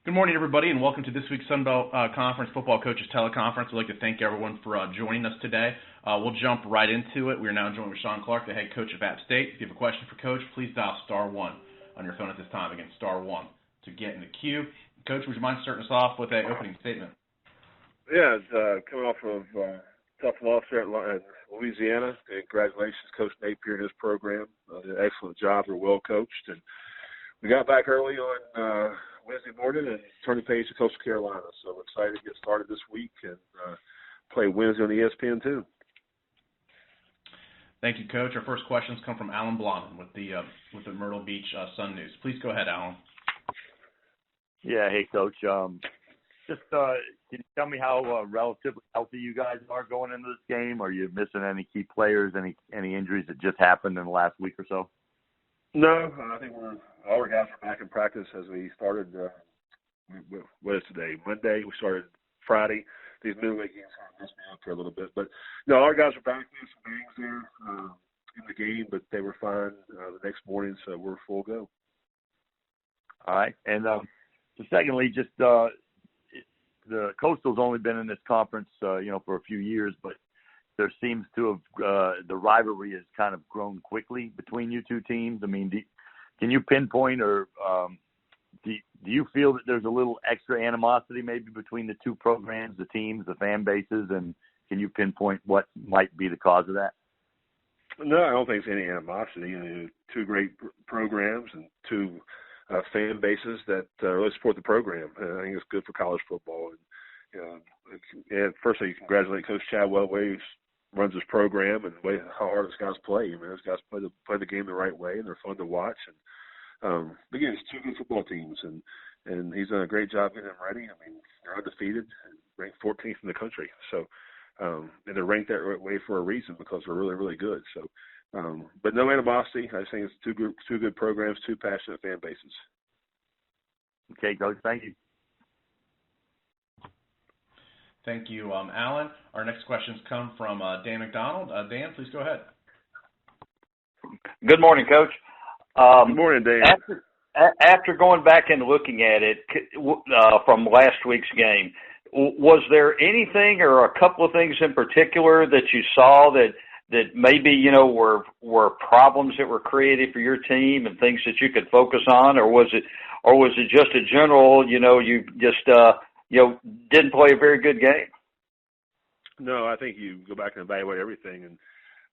Good morning, everybody, and welcome to this week's Sun Belt Conference Football Coaches Teleconference. We'd like to thank everyone for joining us today. We'll jump right into it. We are now joined with Shawn, the head coach of App State. If you have a question for Coach, please dial *1 on your phone at this time. Again, *1 to get in the queue. Coach, would you mind starting us off with an opening statement? Yeah, coming off of tough loss here in Louisiana. Congratulations, Coach Napier and his program. Did an excellent job. They're well coached. And we got back early on Wednesday morning and turned the page to Coastal Carolina. So we're excited to get started this week and play Wednesday on ESPN2. Thank you, Coach. Our first questions come from Alan Blondin with the Myrtle Beach Sun News. Please go ahead, Alan. Yeah, hey, Coach. Can you tell me how relatively healthy you guys are going into this game? Are you missing any key players, any injuries that just happened in the last week or so? No, I think all our guys are back in practice as we started. What is today? Monday. We started Friday. These midweek games kind of messed me up here a little bit, but no, our guys are back. There's some bangs there in the game, but they were fine the next morning, so we're full go. All right, and so secondly, just the Coastal's only been in this conference, for a few years, but there seems to have the rivalry has kind of grown quickly between you two teams. I mean, can you pinpoint or do you feel that there's a little extra animosity maybe between the two programs, the teams, the fan bases, and can you pinpoint what might be the cause of that? No, I don't think there's any animosity. Two great programs and two fan bases that really support the program. I think it's good for college football. And firstly, you congratulate Coach Chadwell, the way he runs his program and the way how hard his guys play. I mean, those guys play the game the right way, and they're fun to watch. And again, it's two good football teams, and he's done a great job getting them ready. I mean, they're undefeated and ranked 14th in the country. So, and they're ranked that way for a reason because they're really, really good. So, but no animosity. I just think it's two good programs, two passionate fan bases. Okay, Coach. Thank you. Thank you, Alan. Our next questions come from Dan McDonald. Dan, please go ahead. Good morning, Coach. Good morning, Dan. After going back and looking at it from last week's game, was there anything or a couple of things in particular that you saw that maybe were problems that were created for your team and things that you could focus on, or was it just a general you just didn't play a very good game? No, I think you go back and evaluate everything, and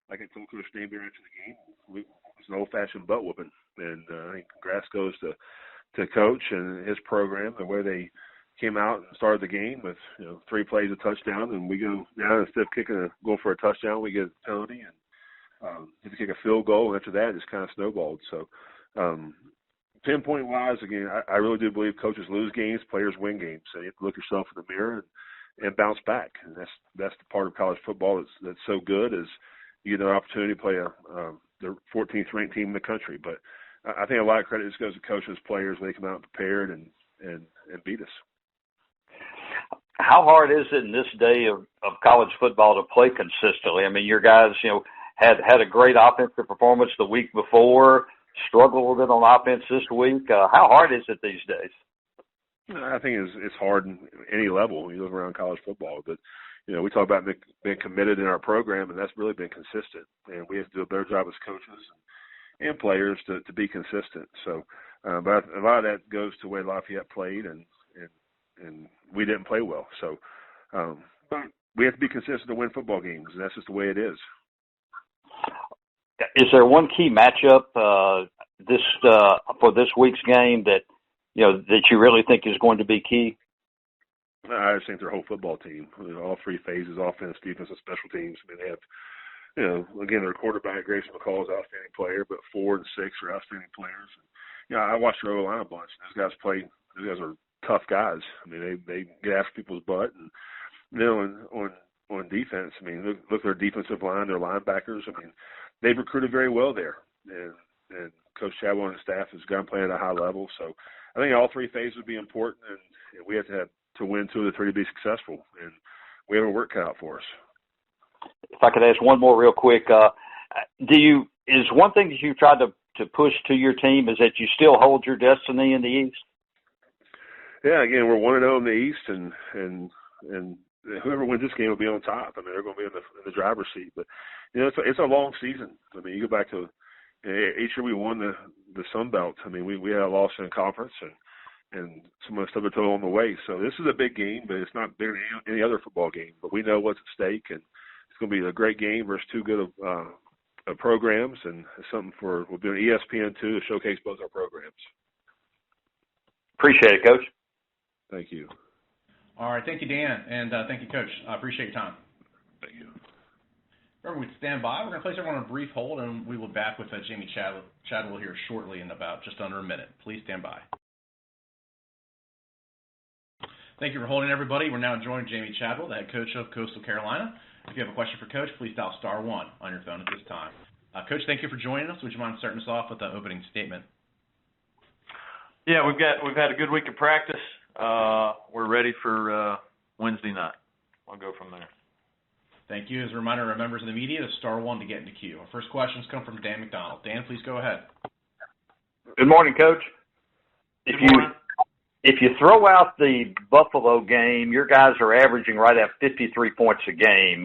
like I told Coach Napier after the game, it was an old-fashioned butt whooping, and I think congrats goes to Coach and his program, the way they came out and started the game with 3 plays, a touchdown, and we go down instead of going for a touchdown, we get a penalty and had to kick a field goal, and after that, it just kind of snowballed. So, pinpoint-wise, again, I really do believe coaches lose games, players win games. So you have to look yourself in the mirror and bounce back. And that's the part of college football that's so good is you get an opportunity to play the 14th ranked team in the country. But I think a lot of credit just goes to coaches, players. They come out prepared and beat us. How hard is it in this day of college football to play consistently? I mean, your guys, had a great offensive performance the week before, struggled a little bit on offense this week. How hard is it these days? I think it's hard in any level. You look around college football, but we talk about being committed in our program, and that's really been consistent. And we have to do a better job as coaches and players to be consistent. So, but a lot of that goes to the way Lafayette played, and we didn't play well. So, but we have to be consistent to win football games, and that's just the way it is. Is there one key matchup for this week's game that you really think is going to be key? I just think their whole football team, all 3 phases, offense, defense, and special teams. I mean, they have, again, their quarterback, Grayson McCall, is an outstanding player, but 4 and 6 are outstanding players. And, I watched their O-line a bunch. Those guys are tough guys. I mean, they get after people's butt. And, on defense, I mean, look at their defensive line, their linebackers. I mean, they've recruited very well there. And Coach Chadwell and his staff has got them playing at a high level. So I think all 3 phases would be important, and we have to win 2 of the 3 to be successful. And we have a work cut out for us. If I could ask one more real quick, is one thing that you tried to push to your team is that you still hold your destiny in the East? Yeah, again, we're 1-0 in the East, and whoever wins this game will be on top. I mean, they're going to be in the driver's seat. But it's a long season. I mean, you go back to each year we won the Sun Belt. I mean, we had a loss in conference and some of the stuff on the way. So this is a big game, but it's not bigger than any other football game. But we know what's at stake, and it's going to be a great game versus two good programs, and it's something we're doing ESPN too to showcase both our programs. Appreciate it, Coach. Thank you. All right, thank you, Dan, and thank you, Coach. I appreciate your time. Thank you. Remember, we stand by. We're going to place everyone on a brief hold, and we will be back with Jamey Chadwell here shortly in about just under a minute. Please stand by. Thank you for holding, everybody. We're now joining Jamey Chadwell, the head coach of Coastal Carolina. If you have a question for Coach, please dial *1 on your phone at this time. Coach, thank you for joining us. Would you mind starting us off with the opening statement? Yeah, we've had a good week of practice. We're ready for Wednesday night. I'll go from there. Thank you. As a reminder to our members of the media, to *1 to get into queue. Our first questions come from Dan McDonald. Dan, please go ahead. Good morning, Coach. If you throw out the Buffalo game, your guys are averaging right at 53 points a game.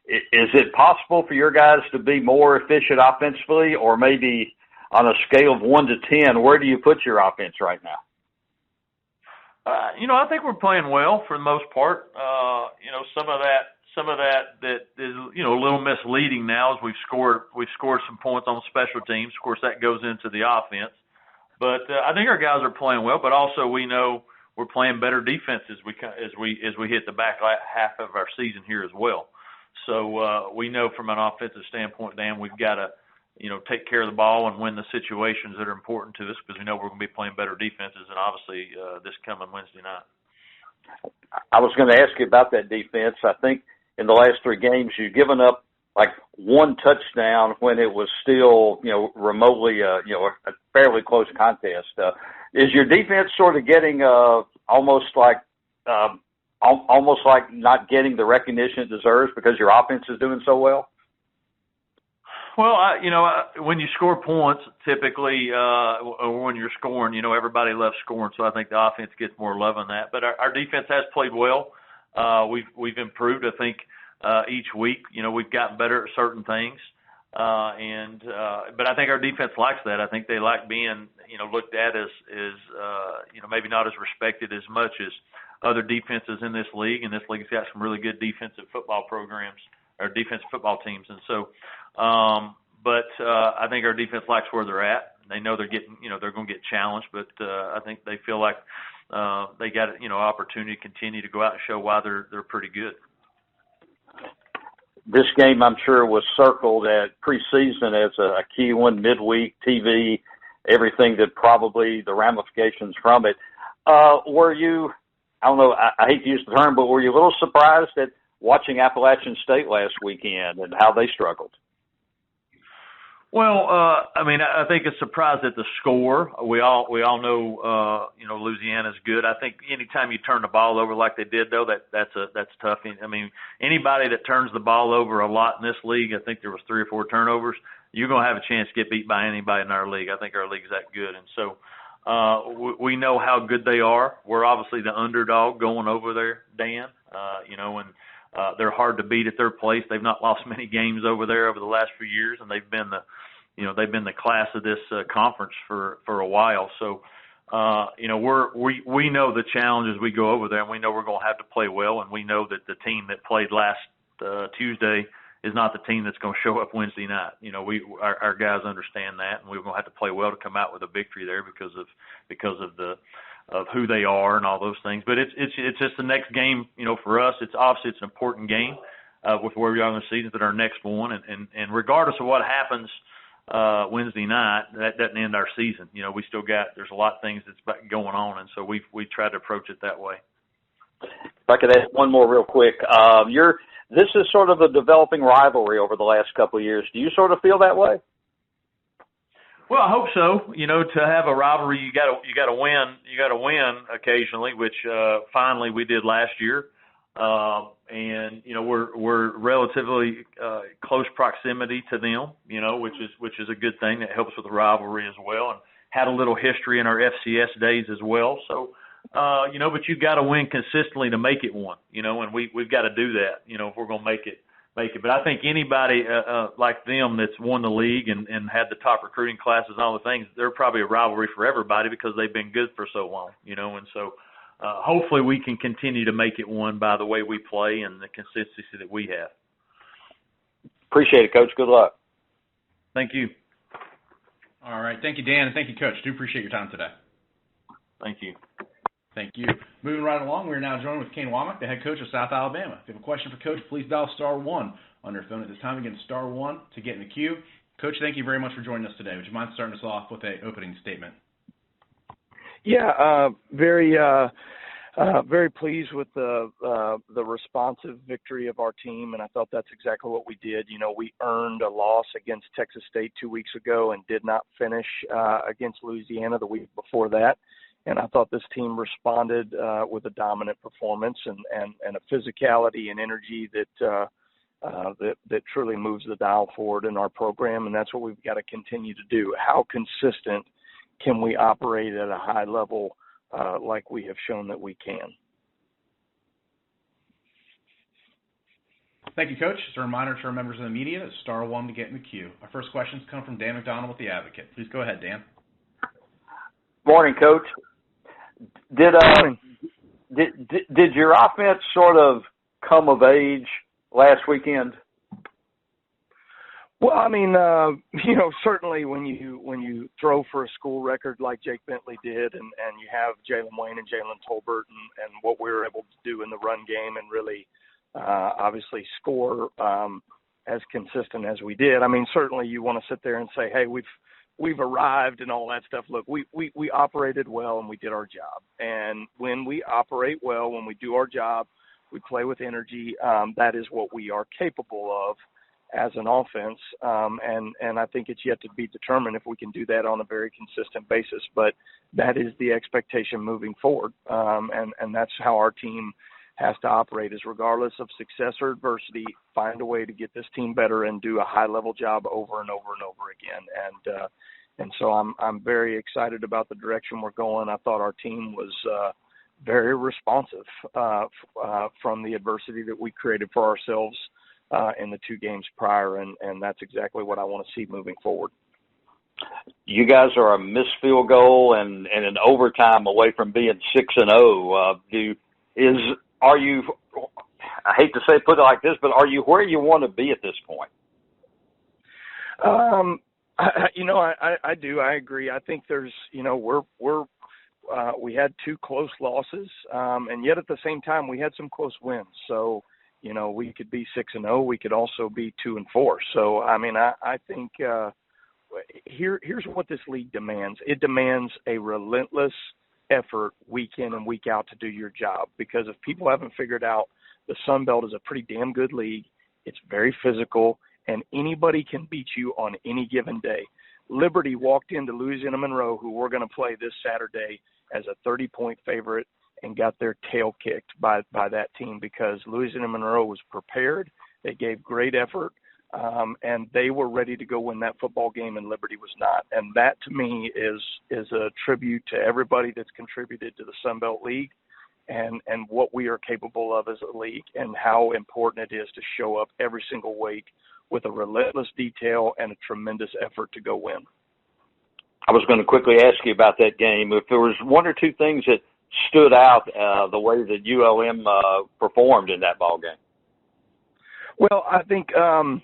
Is it possible for your guys to be more efficient offensively, or maybe on a scale of 1 to 10, where do you put your offense right now? I think we're playing well for the most part. Some of that is a little misleading now as we've scored some points on special teams. Of course, that goes into the offense. But I think our guys are playing well. But also we know we're playing better defense as we hit the back half of our season here as well. So we know from an offensive standpoint, Dan, we've got to take care of the ball and win the situations that are important to us, because we know we're going to be playing better defenses, and obviously this coming Wednesday night. I was going to ask you about that defense. I think in the last 3 games you've given up like 1 touchdown when it was still remotely a fairly close contest. Is your defense sort of getting almost like not getting the recognition it deserves because your offense is doing so well? Well, when you score points, typically, or when you're scoring, everybody loves scoring, so I think the offense gets more love on that. But our defense has played well. We've improved, I think, each week. We've gotten better at certain things, but I think our defense likes that. I think they like being, looked at as maybe not as respected as much as other defenses in this league, and this league's got some really good defensive football programs or defensive football teams, and so. But I think our defense likes where they're at. They know they're getting, they're going to get challenged, but I think they feel like they got, opportunity to continue to go out and show why they're pretty good. This game, I'm sure, was circled at preseason as a key one, midweek, TV, everything that probably the ramifications from it. Were you, I don't know, I hate to use the term, but were you a little surprised at watching Appalachian State last weekend and how they struggled? Well, I think it's surprised at the score. We all know, Louisiana's good. I think anytime you turn the ball over like they did, though, that's tough. I mean, anybody that turns the ball over a lot in this league, I think there was 3 or 4 turnovers, you're going to have a chance to get beat by anybody in our league. I think our league's that good. And so we know how good they are. We're obviously the underdog going over there, Dan, and they're hard to beat at their place. They've not lost many games over there over the last few years, and they've been the class of this conference for a while. So, we know the challenges we go over there, and we know we're going to have to play well, and we know that the team that played last Tuesday is not the team that's going to show up Wednesday night. Our guys understand that, and we're going to have to play well to come out with a victory there because of who they are and all those things. But it's just the next game, for us. It's obviously an important game with where we are in the season, but our next one, and regardless of what happens Wednesday night, that doesn't end our season. We still there's a lot of things that's going on, and so we try to approach it that way. If I could ask one more real quick. This is sort of a developing rivalry over the last couple of years. Do you sort of feel that way? Well, I hope so. To have a rivalry, you got to win. You got to win occasionally, which finally we did last year. And we're relatively close proximity to them, which is a good thing. That helps with the rivalry as well, and had a little history in our FCS days as well. So but you've got to win consistently to make it one, and we've got to do that, if we're going to make it. But I think anybody like them that's won the league and had the top recruiting classes and all the things, they're probably a rivalry for everybody because they've been good for so long, and so hopefully we can continue to make it one by the way we play and the consistency that we have. Appreciate it, Coach. Good luck. Thank you. All right. Thank you, Dan, and thank you, Coach. Do appreciate your time today. Thank you. Thank you. Moving right along, we are now joined with Kane Wommack, the head coach of South Alabama. If you have a question for Coach, please dial *1 on your phone at this time. Again, *1 to get in the queue. Coach, thank you very much for joining us today. Would you mind starting us off with an opening statement? Yeah, very pleased with the responsive victory of our team, and I thought that's exactly what we did. We earned a loss against Texas State 2 weeks ago and did not finish against Louisiana the week before that. And I thought this team responded with a dominant performance and a physicality and energy that truly moves the dial forward in our program, and that's what we've got to continue to do. How consistent can we operate at a high level like we have shown that we can? Thank you, Coach. As a reminder to our members of the media, it's *1 to get in the queue. Our first questions come from Dan McDonald with The Advocate. Please go ahead, Dan. Morning, Coach. Did your offense sort of come of age last weekend? Well, I mean, certainly when you throw for a school record like Jake Bentley did, and you have Jalen Wayne and Jalen Tolbert, and what we were able to do in the run game, and really, obviously score as consistent as we did. I mean, certainly you want to sit there and say, hey, we've arrived and all that stuff. Look, we operated well and we did our job. And when we operate well, when we do our job, we play with energy. That is what we are capable of as an offense. And I think it's yet to be determined if we can do that on a very consistent basis. But that is the expectation moving forward. And that's how our team has to operate, is regardless of success or adversity, find a way to get this team better and do a high-level job over and over and over again. And so I'm very excited about the direction we're going. I thought our team was very responsive from the adversity that we created for ourselves in the 2 games prior, and that's exactly what I want to see moving forward. You guys are a missed field goal and an overtime away from being 6-0. Are you, I hate to say put it like this, but are you where you want to be at this point? I do. I agree. I think there's, we had 2 close losses, and yet at the same time we had some close wins. So, we could be 6-0. We could also be 2-4. So, I mean, I think here's what this league demands. It demands a relentless effort week in and week out to do your job, because if people haven't figured out, the Sun Belt is a pretty damn good league. It's very physical, and anybody can beat you on any given day. Liberty walked into Louisiana Monroe, who we're going to play this Saturday, as a 30-point favorite and got their tail kicked by that team, because Louisiana Monroe was prepared. They gave great effort, and they were ready to go win that football game, and Liberty was not. And that, to me, is a tribute to everybody that's contributed to the Sun Belt League and what we are capable of as a league, and how important it is to show up every single week with a relentless detail and a tremendous effort to go win. I was going to quickly ask you about that game. If there was 1 or 2 things that stood out the way that ULM performed in that ball game. Well, I think ULM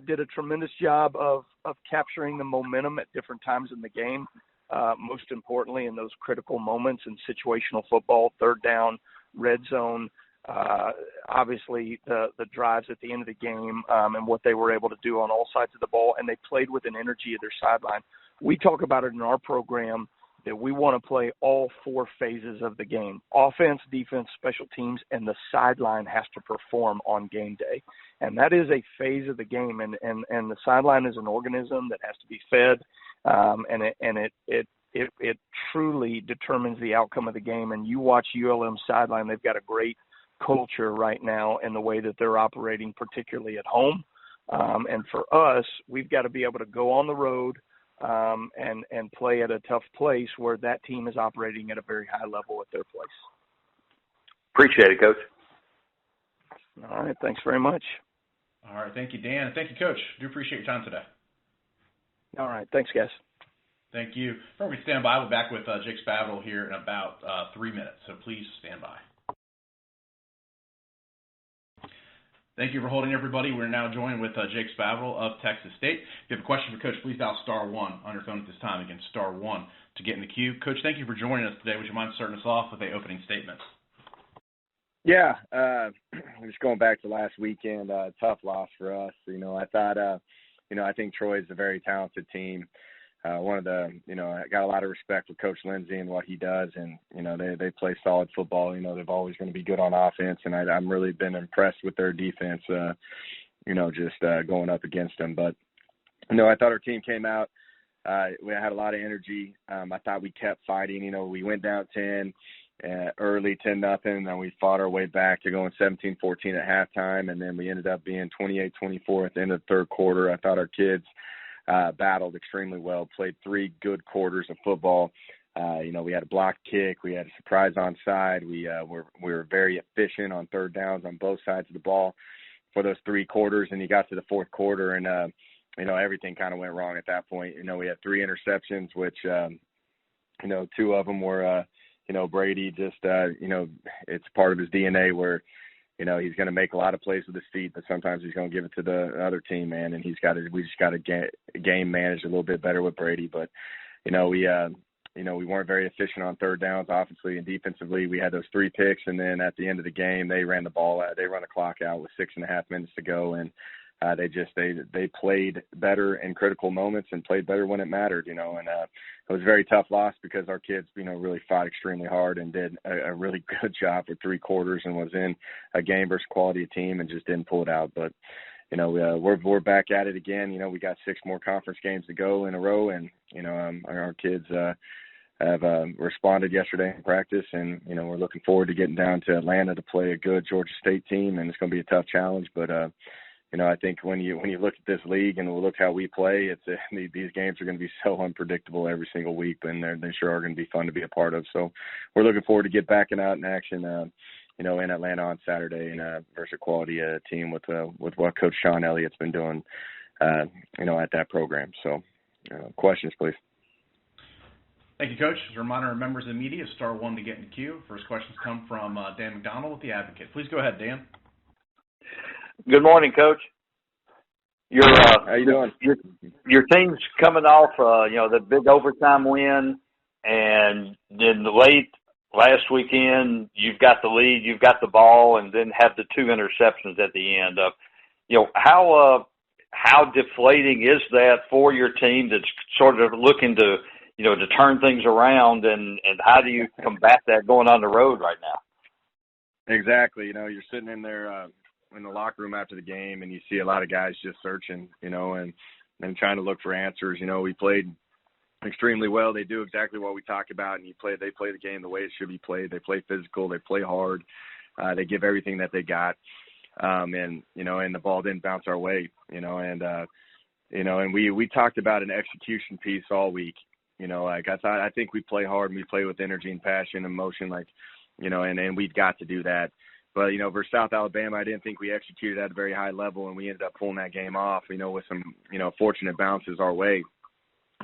did a tremendous job of capturing the momentum at different times in the game. Most importantly, in those critical moments in situational football, 3rd down, red zone, obviously the drives at the end of the game, and what they were able to do on all sides of the ball, and they played with an energy at their sideline. We talk about it in our program that we want to play all 4 phases of the game: offense, defense, special teams, and the sideline has to perform on game day. And that is a phase of the game, and the sideline is an organism that has to be fed, and it truly determines the outcome of the game. And you watch ULM's sideline; they've got a great culture right now in the way that they're operating, particularly at home. And for us, we've got to be able to go on the road, and play at a tough place where that team is operating at a very high level at their place. Appreciate it, Coach. All right. Thanks very much. All right. Thank you, Dan. And thank you, Coach. Do appreciate your time today. All right. Thanks, guys. Thank you. Before we stand by, we'll be back with Jake Spavital here in about 3 minutes, so please stand by. Thank you for holding, everybody. We're now joined with Jake Spavital of Texas State. If you have a question for Coach, please dial *1 on your phone at this time. Again, *1 to get in the queue. Coach, thank you for joining us today. Would you mind starting us off with an opening statement? Yeah, just going back to last weekend, tough loss for us. I think Troy's a very talented team. I got a lot of respect for Coach Lindsey and what he does, and they play solid football. They're always going to be good on offense, and I'm really been impressed with their defense. Going up against them. But I thought our team came out. We had a lot of energy. I thought we kept fighting. We went down 10 early, 10-0, and we fought our way back to going 17-14 at halftime, and then we ended up being 28-24 at the end of the third quarter. I thought our kids battled extremely well, played 3 good quarters of football. We had a blocked kick. We had a surprise onside. We were very efficient on third downs on both sides of the ball for those 3 quarters, and you got to the fourth quarter, and, everything kind of went wrong at that point. We had 3 interceptions, which, 2 of them were, Brady just, it's part of his DNA where, he's going to make a lot of plays with his feet, but sometimes he's going to give it to the other team, man. And we just got to game manage a little bit better with Brady. But, we weren't very efficient on third downs, offensively and defensively. We had those 3 picks, and then at the end of the game, they ran the ball out. They run the clock out with 6.5 minutes to go, and they played better in critical moments and played better when it mattered, and it was a very tough loss because our kids, really fought extremely hard and did a really good job for 3 quarters and was in a game versus quality team and just didn't pull it out. But, we're back at it again. We got 6 more conference games to go in a row, and, our kids have responded yesterday in practice, and, we're looking forward to getting down to Atlanta to play a good Georgia State team, and it's going to be a tough challenge, but, I think when you look at this league and look how we play, these games are going to be so unpredictable every single week, and they sure are going to be fun to be a part of. So we're looking forward to get back out in action, in Atlanta on Saturday, and versus a quality team with what Coach Shawn Elliott's been doing, at that program. So questions, please. Thank you, Coach. As a reminder to members of the media, *1 to get in the queue. First questions come from Dan McDonald with The Advocate. Please go ahead, Dan. Good morning, Coach. How you doing? Your team's coming off, the big overtime win, and then late last weekend, you've got the lead, you've got the ball, and then have the 2 interceptions at the end. How deflating is that for your team that's sort of looking to, to turn things around, and how do you combat that going on the road right now? Exactly. You're sitting in there in the locker room after the game, and you see a lot of guys just searching, and trying to look for answers. We played extremely well. They do exactly what we talk about, and they play the game the way it should be played. They play physical. They play hard. They give everything that they got. And the ball didn't bounce our way, and we talked about an execution piece all week. I think we play hard and we play with energy and passion and emotion, and we've got to do that. But, versus South Alabama, I didn't think we executed at a very high level, and we ended up pulling that game off, with some, fortunate bounces our way.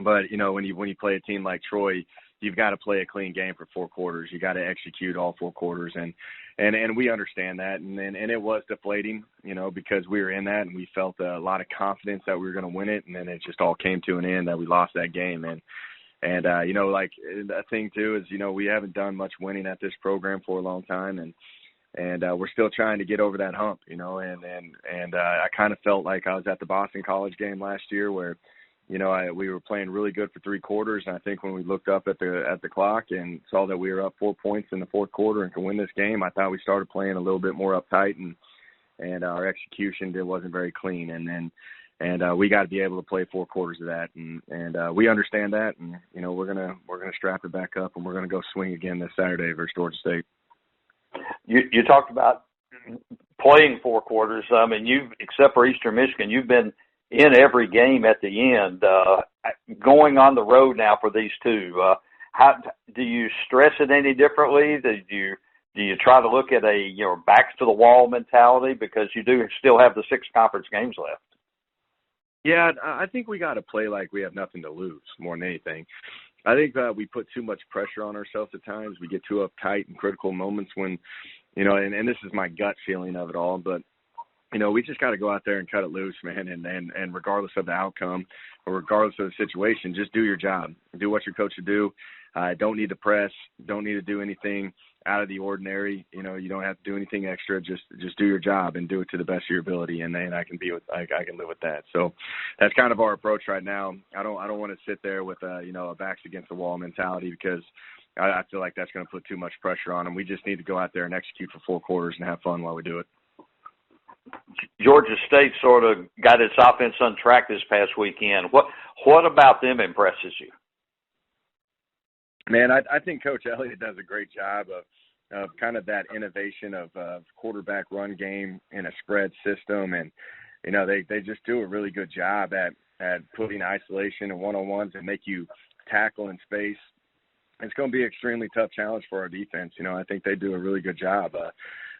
But, when you play a team like Troy, you've got to play a clean game for 4 quarters. You got to execute all 4 quarters, and we understand that. And it was deflating, because we were in that, and we felt a lot of confidence that we were going to win it, and then it just all came to an end that we lost that game. And the thing too is, we haven't done much winning at this program for a long time, and we're still trying to get over that hump, and I kind of felt like I was at the Boston College game last year where, we were playing really good for 3 quarters. And I think when we looked up at the clock and saw that we were up 4 points in the fourth quarter and could win this game, I thought we started playing a little bit more uptight, and our execution wasn't very clean. And we got to be able to play 4 quarters of that. And we understand that. And, we're going to strap it back up, and we're going to go swing again this Saturday versus Georgia State. You talked about playing 4 quarters. I mean, except for Eastern Michigan, you've been in every game at the end. Going on the road now for these two, how do you stress it any differently? Do you try to look at a backs to the wall mentality, because you do still have the 6 conference games left? Yeah, I think we got to play like we have nothing to lose more than anything. I think we put too much pressure on ourselves at times. We get too uptight in critical moments when, and this is my gut feeling of it all, but, we just got to go out there and cut it loose, man, and regardless of the outcome or regardless of the situation, just do your job. Do what your coach should do. Don't need to press. Don't need to do anything out of the ordinary. You don't have to do anything extra. Just do your job and do it to the best of your ability, and then I can live with that. So that's kind of our approach right now. I don't want to sit there with a backs against the wall mentality, because I feel like that's going to put too much pressure on them. We just need to go out there and execute for 4 quarters and have fun while we do it. Georgia State sort of got its offense on track this past weekend. What about them impresses you? Man, I think Coach Elliott does a great job of kind of that innovation of quarterback run game in a spread system. And, they just do a really good job at putting isolation and one-on-ones and make you tackle in space. It's going to be an extremely tough challenge for our defense. I think they do a really good job.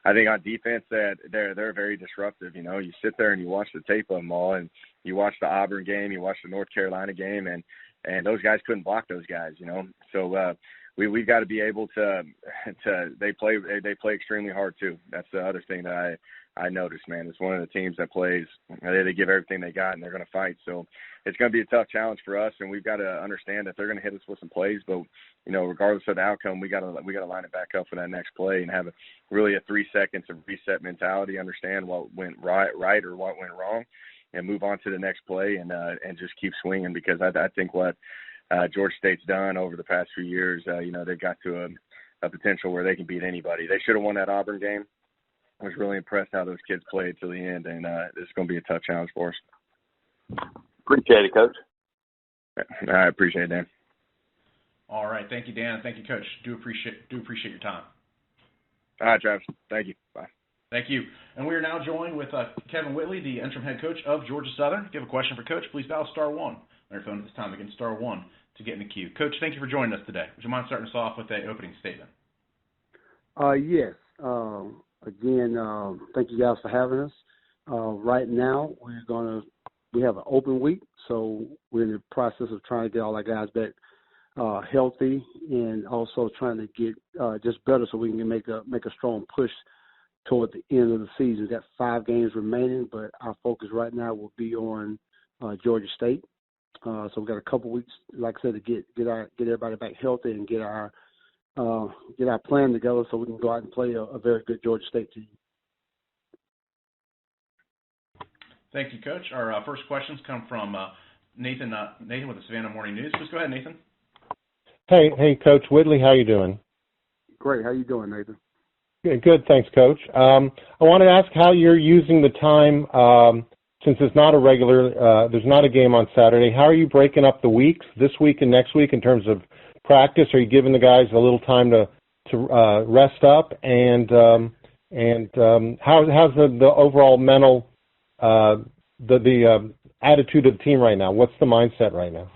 I think on defense that they're very disruptive. You sit there and you watch the tape of them all, and you watch the Auburn game, you watch the North Carolina game, and those guys couldn't block those guys, So we've got to be able to they play extremely hard too. That's the other thing that I noticed, man. It's one of the teams that plays, they give everything they got, and they're going to fight. So it's going to be a tough challenge for us, and we've got to understand that they're going to hit us with some plays, but regardless of the outcome, we got to line it back up for that next play and have really a 3 seconds of reset mentality, understand what went right or what went wrong, and move on to the next play and just keep swinging, because I think what Georgia State's done over the past few years, they've got to a potential where they can beat anybody. They should have won that Auburn game. I was really impressed how those kids played till the end, and this is going to be a tough challenge for us. Appreciate it, Coach. I appreciate it, Dan. All right. Thank you, Dan. Thank you, Coach. Do appreciate your time. All right, Travis. Thank you. Bye. Thank you. And we are now joined with Kevin Whitley, the interim head coach of Georgia Southern. If you have a question for Coach, please dial *1 on your phone at this time. Again, *1 to get in the queue. Coach, thank you for joining us today. Would you mind starting us off with an opening statement? Yes. Again, thank you guys for having us. Right now, we have an open week, so we're in the process of trying to get all our guys back healthy, and also trying to get just better so we can make a strong push toward the end of the season. We've got 5 games remaining, but our focus right now will be on Georgia State. So we've got a couple weeks, like I said, to get everybody back healthy and get our plan together so we can go out and play a very good Georgia State team. Thank you, Coach. Our first questions come from Nathan with the Savannah Morning News. Please go ahead, Nathan. Hey, Coach Whitley, how you doing? Great. How you doing, Nathan? Good, thanks, Coach. I want to ask how you're using the time since it's not there's not a game on Saturday. How are you breaking up the weeks, this week and next week, in terms of practice? Are you giving the guys a little time to rest up? And how's the overall mental the attitude of the team right now? What's the mindset right now?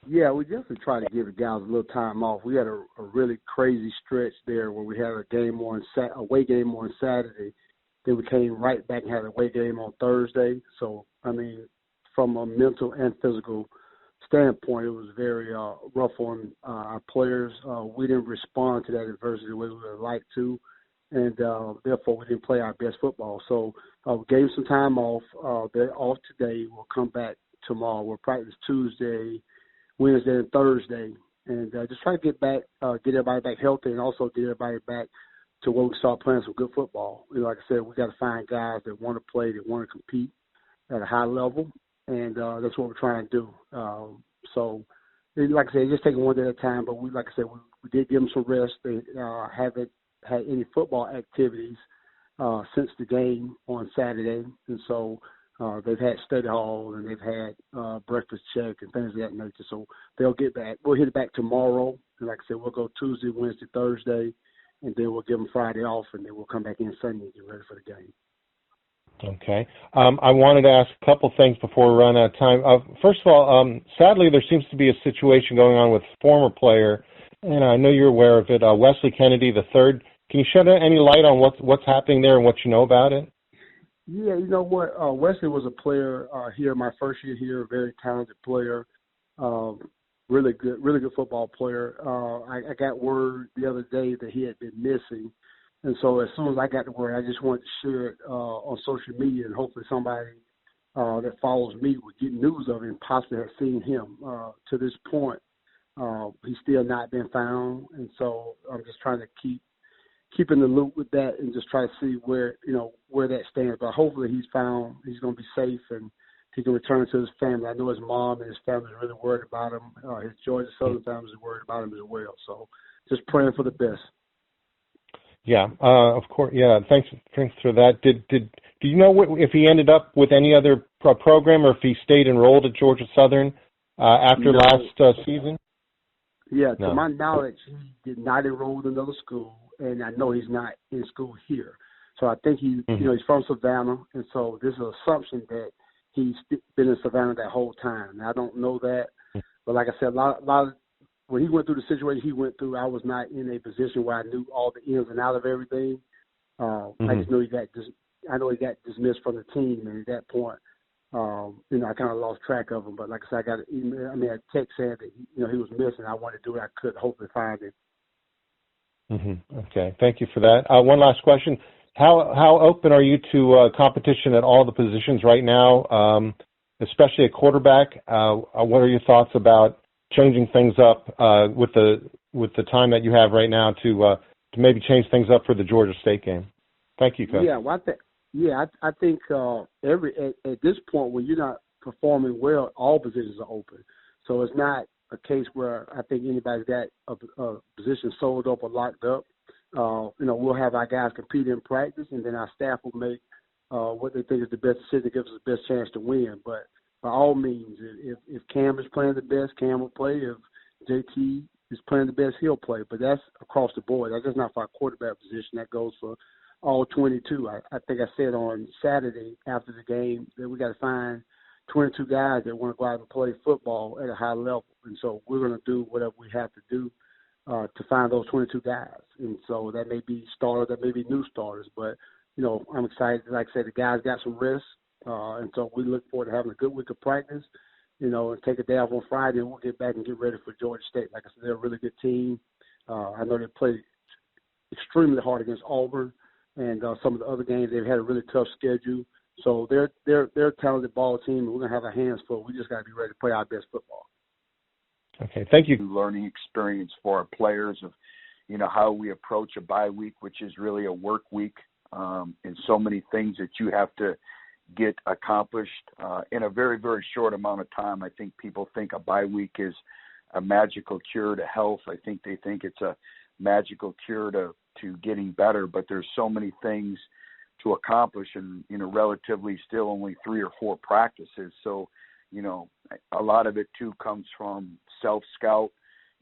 Yeah, we definitely try to give the guys a little time off. We had a really crazy stretch there where we had a away game on Saturday. Then we came right back and had an away game on Thursday. So, I mean, from a mental and physical standpoint, it was very rough on our players. We didn't respond to that adversity the way we would have liked to, and therefore we didn't play our best football. So we gave them some time off. They're off today. We'll come back tomorrow. We'll practice Tuesday, Wednesday, and Thursday, and just try to get everybody back healthy, and also get everybody back to where we start playing some good football. Like I said, we got to find guys that want to play, that want to compete at a high level, and that's what we're trying to do. So, like I said, just taking one day at a time. But we did give them some rest. They haven't had any football activities since the game on Saturday, and so they've had study hall and they've had breakfast check and things of that nature. So they'll get back. We'll hit it back tomorrow, and like I said, we'll go Tuesday, Wednesday, Thursday, and then we'll give them Friday off, and then we'll come back in Sunday and get ready for the game. Okay. I wanted to ask a couple things before we run out of time. First of all, sadly, there seems to be a situation going on with former player, and I know you're aware of it, Wesley Kennedy III. Can you shed any light on what's happening there and what you know about it? Yeah, you know what? Wesley was a player here my first year here, a very talented player, really good football player. I got word the other day that he had been missing. And so as soon as I got the word, I just wanted to share it on social media, and hopefully somebody that follows me would get news of it and possibly have seen him. To this point, he's still not been found, and so I'm just trying to keep in the loop with that and just try to see where that stands. But hopefully he's found, he's going to be safe, and he can return to his family. I know his mom and his family are really worried about him. His Georgia Southern family is worried about him as well. So just praying for the best. Yeah, of course. Yeah, thanks for that. Do you know if he ended up with any other program or if he stayed enrolled at Georgia Southern after last season? Yeah, to my knowledge, he did not enroll in another school, and I know he's not in school here. So I think he's from Savannah, and so there's an assumption that he's been in Savannah that whole time. Now, I don't know that, but like I said, a lot of when he went through the situation he went through, I was not in a position where I knew all the ins and outs of everything. I just know he got dismissed from the team, and at that point, I kind of lost track of him. But like I said, I got an email. A text saying that he was missing. I wanted to do what I could, hopefully find him. Mm-hmm. Okay, thank you for that. One last question: How open are you to competition at all the positions right now, especially at quarterback? What are your thoughts about changing things up with the time that you have right now to maybe change things up for the Georgia State game? Thank you, Coach. Yeah, well, I think at this point when you're not performing well, all positions are open. So it's not a case where I think anybody's got a position sold up or locked up. We'll have our guys compete in practice, and then our staff will make what they think is the best decision that gives us the best chance to win. But by all means, if Cam is playing the best, Cam will play. If JT is playing the best, he'll play. But that's across the board. That's just not for our quarterback position. That goes for all 22. I think I said on Saturday after the game that we got to find 22 guys that want to go out and play football at a high level. And so we're going to do whatever we have to do to find those 22 guys. And so that may be starters, that may be new starters. But, I'm excited. Like I said, the guys got some rest. And so we look forward to having a good week of practice, and take a day off on Friday, and we'll get back and get ready for Georgia State. Like I said, they're a really good team. I know they played extremely hard against Auburn, and some of the other games they've had a really tough schedule. So they're a talented ball team, and we're going to have our hands full. We just got to be ready to play our best football. Okay, thank you. Learning experience for our players of, how we approach a bye week, which is really a work week, and so many things that you have to get accomplished in a very, very short amount of time. I think people think a bye week is a magical cure to health. I think they think it's a magical cure to getting better, but there's so many things to accomplish in, relatively still only 3 or 4 practices. So, a lot of it too comes from self-scout,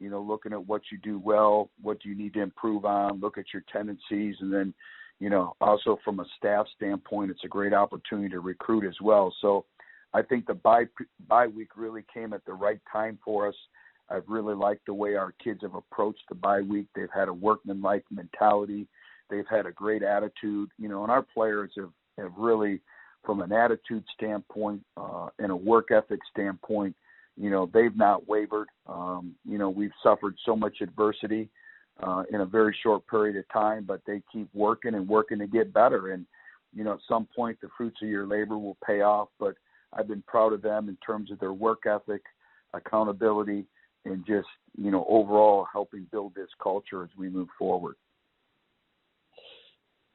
looking at what you do well, what do you need to improve on, look at your tendencies, and then also from a staff standpoint, it's a great opportunity to recruit as well. So I think the bye week really came at the right time for us. I've really liked the way our kids have approached the bye week. They've had a workmanlike mentality. They've had a great attitude, and our players have really, from an attitude standpoint and a work ethic standpoint, they've not wavered. We've suffered so much adversity in a very short period of time, but they keep working to get better. And, at some point the fruits of your labor will pay off, but I've been proud of them in terms of their work ethic, accountability, and just, overall helping build this culture as we move forward.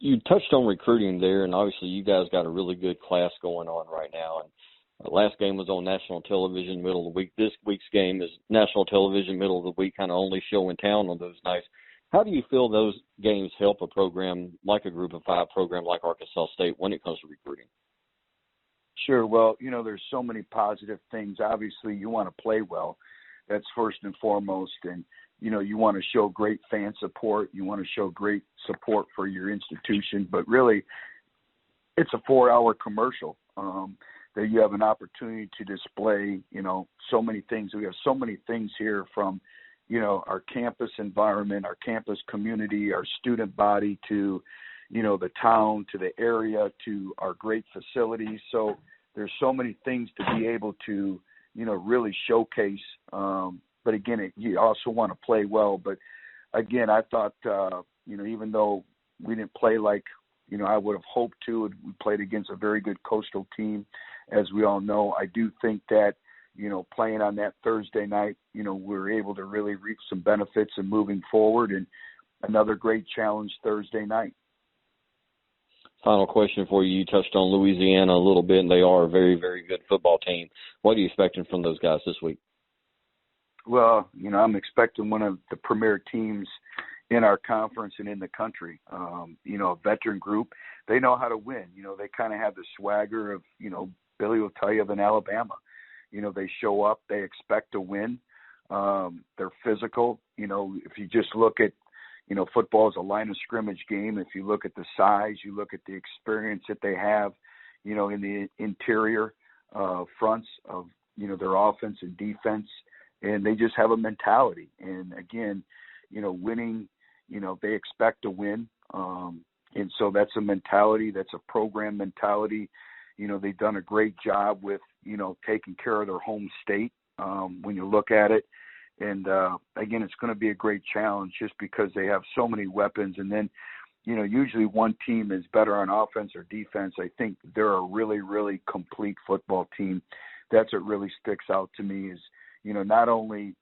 You touched on recruiting there, and obviously you guys got a really good class going on right now. And last game was on national television middle of the week. This week's game is national television middle of the week, kind of only show in town on those nights. How do you feel those games help a program like a Group of 5 program like Arkansas State when it comes to recruiting? Sure. Well, there's so many positive things. Obviously, you want to play well. That's first and foremost. And, you want to show great fan support. You want to show great support for your institution. But really, it's a 4-hour commercial that you have an opportunity to display, so many things. We have so many things here from, our campus environment, our campus community, our student body to, the town, to the area, to our great facilities. So there's so many things to be able to, really showcase. But again, you also want to play well. But again, I thought, even though we didn't play like, I would have hoped to, we played against a very good Coastal team, as we all know. I do think that, playing on that Thursday night, we're able to really reap some benefits and moving forward, and another great challenge Thursday night. Final question for you. You touched on Louisiana a little bit, and they are a very, very good football team. What are you expecting from those guys this week? Well, I'm expecting one of the premier teams in our conference and in the country. A veteran group. They know how to win. They kind of have the swagger of, Billy will tell you, of an Alabama. They show up. They expect to win. They're physical. If you just look at, football is a line of scrimmage game. If you look at the size, you look at the experience that they have, in the interior fronts of, their offense and defense. And they just have a mentality. And again, winning, they expect to win. And so that's a mentality. That's a program mentality. They've done a great job with, taking care of their home state when you look at it. And, again, it's going to be a great challenge just because they have so many weapons. And then, usually one team is better on offense or defense. I think they're a really, really complete football team. That's what really sticks out to me is, not only,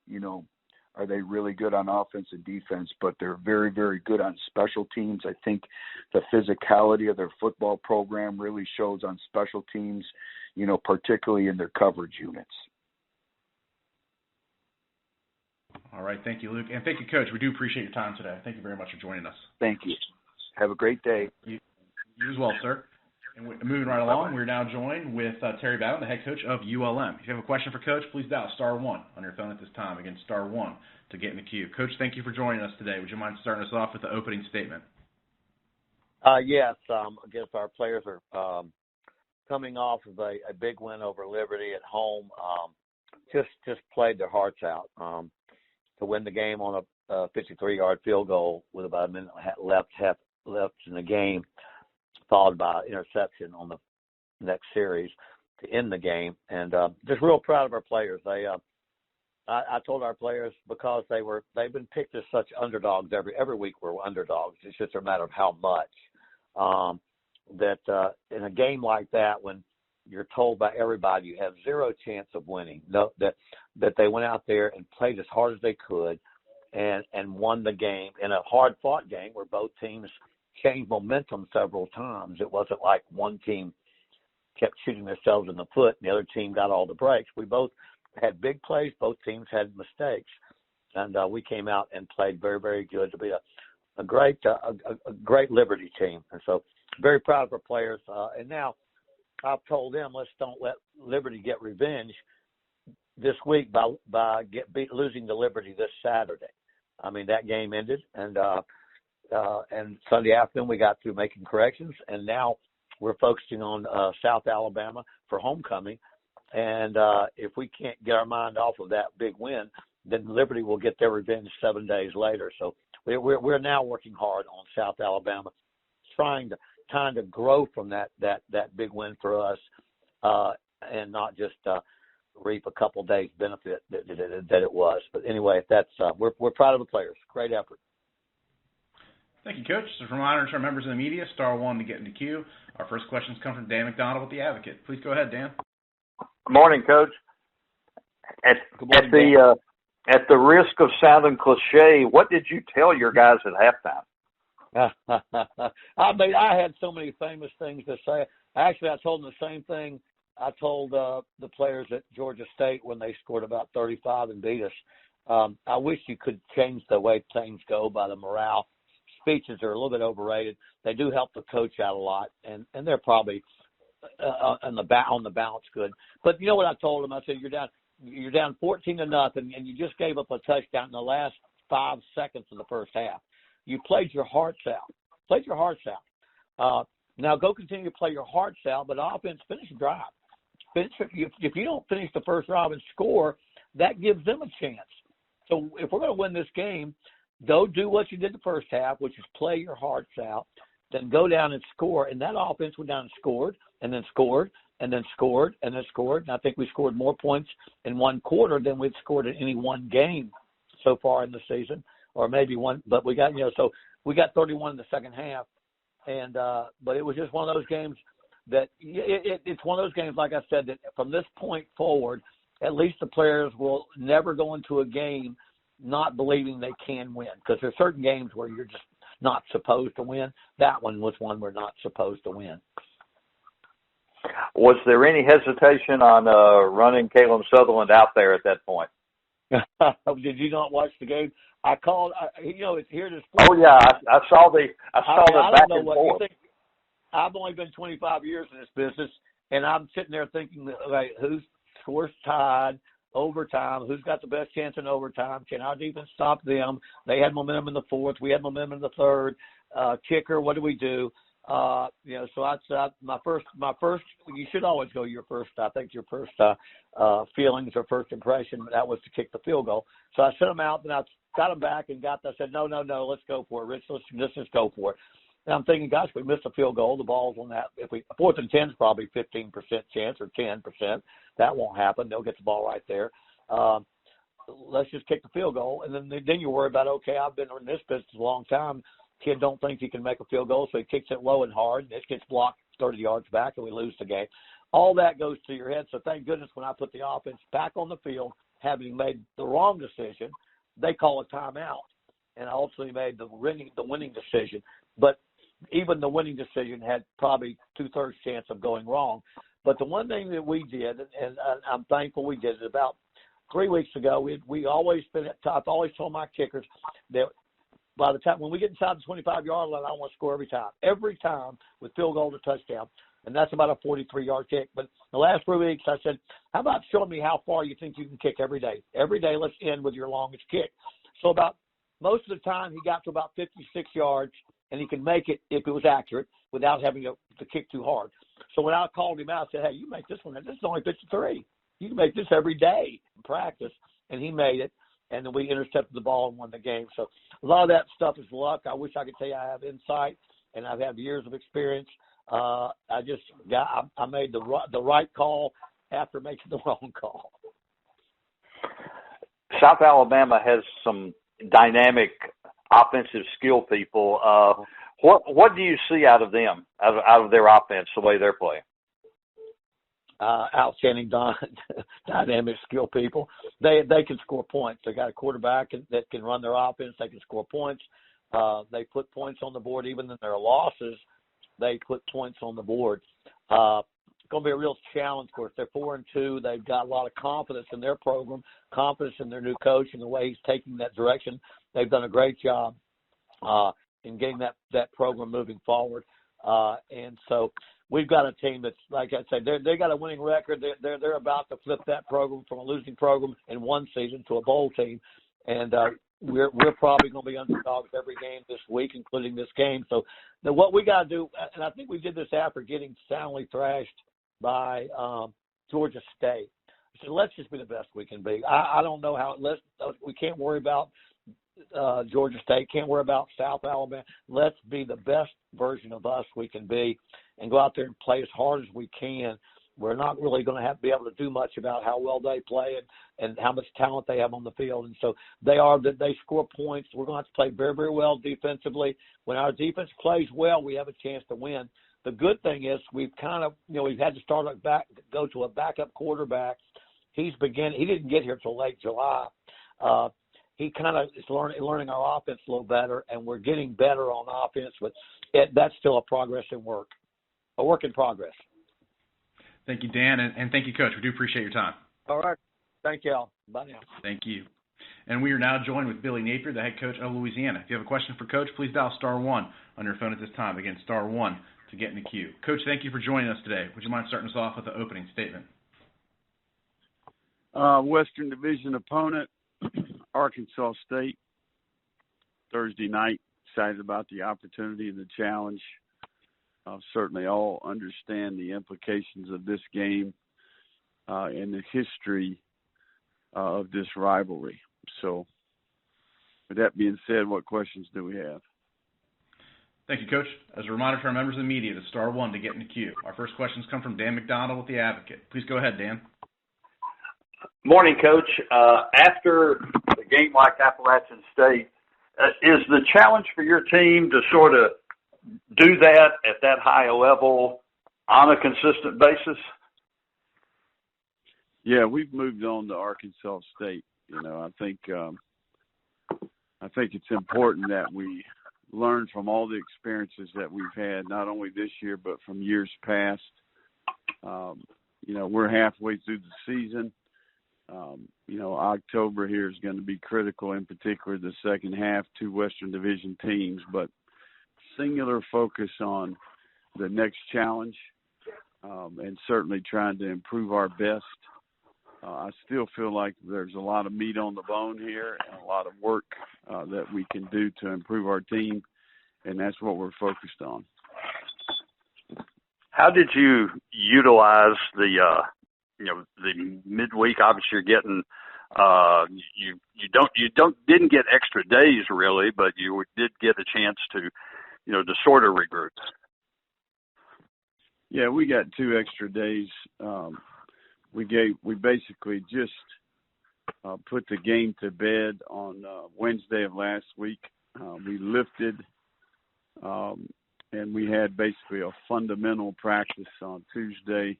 are they really good on offense and defense, but they're very, very good on special teams. I think the physicality of their football program really shows on special teams, particularly in their coverage units. All right. Thank you, Luke. And thank you, Coach. We do appreciate your time today. Thank you very much for joining us. Thank you. Have a great day. You as well, sir. And moving right along, we're now joined with Terry Bowden, the head coach of ULM. If you have a question for Coach, please dial *1 on your phone at this time. Again, *1 to get in the queue. Coach, thank you for joining us today. Would you mind starting us off with the opening statement? Yes. I guess our players are coming off of a big win over Liberty at home. Just played their hearts out to win the game on a 53-yard field goal with about a minute left in the game, followed by interception on the next series to end the game. And just real proud of our players. I told our players because they've been picked as such underdogs every week. We're underdogs. It's just a matter of how much. That in a game like that, when you're told by everybody you have zero chance of winning, that they went out there and played as hard as they could and won the game in a hard-fought game where both teams changed momentum several times. It wasn't like one team kept shooting themselves in the foot and the other team got all the breaks. We both had big plays. Both teams had mistakes. And we came out and played very, very good to be a great Liberty team. And so very proud of our players. And now I've told them, let's don't let Liberty get revenge this week by losing to Liberty this Saturday. I mean, that game ended, and Sunday afternoon we got through making corrections, and now we're focusing on South Alabama for homecoming. And if we can't get our mind off of that big win, then Liberty will get their revenge 7 days later. So we're now working hard on South Alabama, trying to kind of grow from that big win for us, and not just reap a couple days benefit that it was. But anyway, that's we're proud of the players. Great effort. Thank you, Coach. Just a reminder to our members of the media, *1 to get in the queue. Our first questions come from Dan McDonald with The Advocate. Please go ahead, Dan. Good morning, Coach. At the risk of sounding cliche, what did you tell your guys at halftime? I had so many famous things to say. Actually, I told them the same thing I told the players at Georgia State when they scored about 35 and beat us. I wish you could change the way things go by the morale. Speeches are a little bit overrated. They do help the coach out a lot, and they're probably on the balance good. But you know what I told them? I said, you're down 14-0, and you just gave up a touchdown in the last 5 seconds of the first half. You played your hearts out. Now go continue to play your hearts out, but offense, finish the drive. If you don't finish the first drive and score, that gives them a chance. So if we're going to win this game, go do what you did the first half, which is play your hearts out, then go down and score. And that offense went down and scored, and then scored, and then scored, and then scored. And I think we scored more points in one quarter than we've scored in any one game so far in the season, or maybe one. But we got, so we got 31 in the second half. And but it was just one of those games that it's one of those games, like I said, that from this point forward, at least the players will never go into a game not believing they can win, because there's certain games where you're just not supposed to win. That one was one we're not supposed to win. Was there any hesitation on running Caleb Sutherland out there at that point? Did you not watch the game? I called. It's here to. Oh yeah, I saw the back and forth. You think. I've only been 25 years in this business, and I'm sitting there thinking, okay, who's scores tied, overtime, who's got the best chance in overtime? Can our defense stop them? They had momentum in the fourth. We had momentum in the third. Kicker, what do we do? So I my first. You should always go your first. I think your first feelings or first impression, that was to kick the field goal. So I sent them out, and I got them back and I said, no, let's go for it, Rich. Let's just go for it. And I'm thinking, gosh, we missed a field goal. The ball's on that. If we 4th and 10 is probably 15% chance or 10%. That won't happen. They'll get the ball right there. Let's just kick the field goal, and then you worry about, okay, I've been in this business a long time. Kid don't think he can make a field goal, so he kicks it low and hard, and it gets blocked 30 yards back, and we lose the game. All that goes through your head. So thank goodness when I put the offense back on the field, having made the wrong decision, they call a timeout, and I ultimately made the winning decision. But even the winning decision had probably 2/3 chance of going wrong. But the one thing that we did, and I'm thankful we did it, about 3 weeks ago, we always been at top. I always told my kickers that by the time when we get inside the 25-yard line, I want to score every time with field goal to touchdown. And that's about a 43-yard kick. But the last 3 weeks, I said, how about showing me how far you think you can kick every day? Every day, let's end with your longest kick. So about most of the time, he got to about 56 yards, and he can make it if it was accurate without having to kick too hard. So when I called him out, I said, hey, you make this one. This is only 53. You can make this every day in practice. And he made it, and then we intercepted the ball and won the game. So a lot of that stuff is luck. I wish I could tell you I have insight, and I've had years of experience. I made the right call after making the wrong call. South Alabama has some dynamic offensive skill people. What do you see out of them, out of their offense, the way they're playing? Outstanding dynamic skill people. They can score points. They got a quarterback that can run their offense. They can score points. They put points on the board even in their losses. They put points on the board. It's going to be a real challenge for us. They're 4-2. They've got a lot of confidence in their program, confidence in their new coach and the way he's taking that direction. They've done a great job in getting that program moving forward. And so we've got a team that's, like I said, they got a winning record. They're about to flip that program from a losing program in one season to a bowl team. And we're probably going to be underdogs every game this week, including this game. So what we got to do, and I think we did this after getting soundly thrashed by Georgia State. So let's just be the best we can be. I don't know how. We can't worry about Georgia State. Can't worry about South Alabama. Let's be the best version of us we can be, and go out there and play as hard as we can. We're not really going to be able to do much about how well they play and how much talent they have on the field. And so they score points. We're going to have to play very, very well defensively. When our defense plays well, we have a chance to win. The good thing is we've kind of, we've had to go to a backup quarterback. He didn't get here till late July. He kind of is learning our offense a little better, and we're getting better on offense, but that's still a work in progress. Thank you, Dan, and thank you, Coach. We do appreciate your time. All right. Thank you all. Bye now. Thank you. And we are now joined with Billy Napier, the head coach of Louisiana. If you have a question for Coach, please dial *1 on your phone at this time. Again, *1 to get in the queue. Coach, thank you for joining us today. Would you mind starting us off with the opening statement? Western Division opponent, Arkansas State, Thursday night. Excited about the opportunity and the challenge. certainly all understand the implications of this game and the history of this rivalry. So, with that being said, what questions do we have? Thank you, Coach. As a reminder to our members of the media to star 1 to get in the queue. Our first questions come from Dan McDonald with The Advocate. Please go ahead, Dan. Morning, Coach. After a game like Appalachian State, is the challenge for your team to sort of do that at that high a level on a consistent basis? Yeah, we've moved on to Arkansas State. I think it's important that we learn from all the experiences that we've had, not only this year but from years past. We're halfway through the season. October here is going to be critical, in particular the second half, 2 Western Division teams, but singular focus on the next challenge and certainly trying to improve our best. I still feel like there's a lot of meat on the bone here and a lot of work that we can do to improve our team, and that's what we're focused on. How did you utilize the midweek? Obviously, you're getting didn't get extra days really, but you did get a chance to sort of regroup. Yeah, we got 2 extra days. We basically just put the game to bed on Wednesday of last week. We lifted, and we had basically a fundamental practice on Thursday,